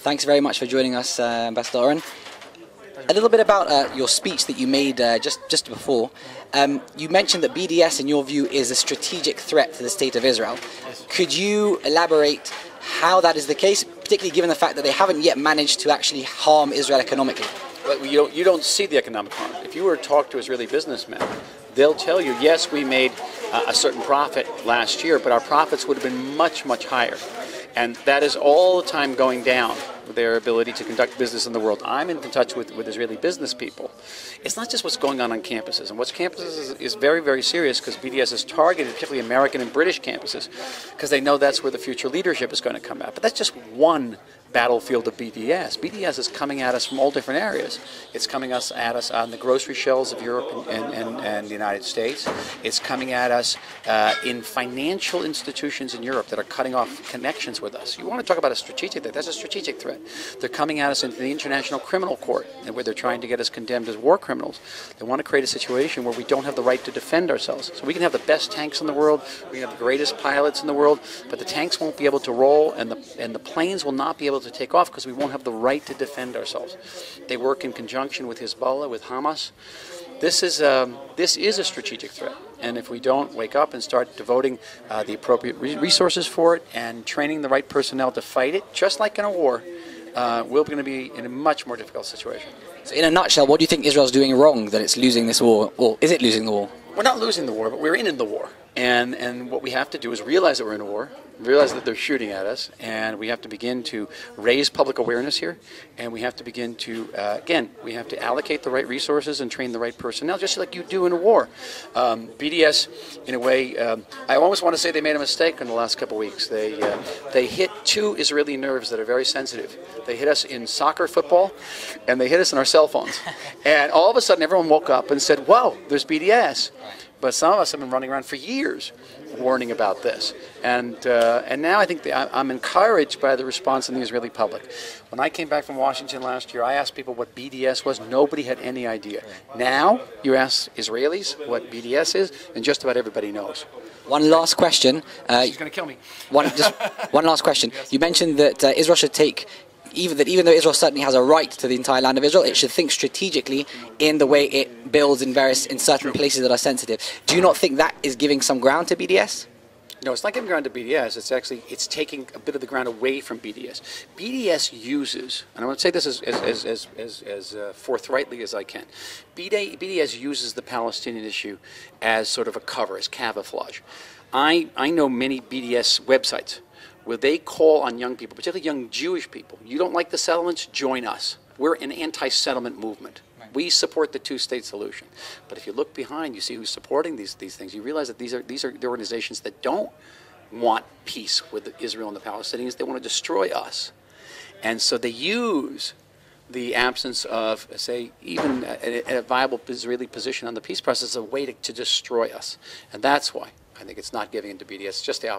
Thanks very much for joining us, Ambassador Oren. A little bit about your speech that you made just before. You mentioned that BDS, in your view, is a strategic threat to the state of Israel. Could you elaborate how that is the case, particularly given the fact that they haven't yet managed to actually harm Israel economically? Well, you don't see the economic harm. If you were to talk to Israeli businessmen, they'll tell you, yes, we made a certain profit last year, but our profits would have been much, much higher. And that is all the time going down with their ability to conduct business in the world. I'm in touch with Israeli business people. It's not just what's going on campuses. And what's campuses is very, very serious, because BDS is targeted, particularly American and British campuses, because they know that's where the future leadership is going to come out. But that's just one battlefield of BDS. BDS is coming at us from all different areas. It's coming at us on the grocery shelves of Europe and the United States. It's coming at us in financial institutions in Europe that are cutting off connections with us. You want to talk about a strategic threat? That's a strategic threat. They're coming at us into the International Criminal Court, where they're trying to get us condemned as war criminals. They want to create a situation where we don't have the right to defend ourselves. So we can have the best tanks in the world, we can have the greatest pilots in the world, but the tanks won't be able to roll, and the planes will not be able to take off because we won't have the right to defend ourselves. They work in conjunction with Hezbollah, with Hamas. This is a strategic threat, and if we don't wake up and start devoting the appropriate resources for it and training the right personnel to fight it, just like in a war, we're going to be in a much more difficult situation. So in a nutshell, what do you think Israel's doing wrong that it's losing this war, or is it losing the war? We're not losing the war, but we're in the war. And what we have to do is realize that we're in a war, realize that they're shooting at us, and we have to begin to raise public awareness here, and we have to begin to, again, we have to allocate the right resources and train the right personnel, just like you do in a war. BDS, in a way, I almost want to say they made a mistake in the last couple of weeks. They hit two Israeli nerves that are very sensitive. They hit us in soccer, football, and they hit us in our cell phones. And all of a sudden, everyone woke up and said, "Whoa, there's BDS." But some of us have been running around for years warning about this. And now I think I'm encouraged by the response in the Israeli public. When I came back from Washington last year, I asked people what BDS was. Nobody had any idea. Now, you ask Israelis what BDS is, and just about everybody knows. One last question. She's going to kill me. One last question. You mentioned that Israel should take... Even though Israel certainly has a right to the entire land of Israel, it should think strategically in the way it builds in certain places that are sensitive. Do you not think that is giving some ground to BDS? No, it's not giving ground to BDS. It's taking a bit of the ground away from BDS. BDS uses, and I want to say this as forthrightly as I can, BDS uses the Palestinian issue as sort of a cover, as camouflage. I know many BDS websites where they call on young people, particularly young Jewish people. You don't like the settlements? Join us. We're an anti-settlement movement. Right. We support the two-state solution. But if you look behind, you see who's supporting these things. You realize that these are the organizations that don't want peace with Israel and the Palestinians. They want to destroy us. And so they use the absence of, say, even a viable Israeli position on the peace process as a way to destroy us. And that's why I think it's not giving in to BDS. It's just the opposite.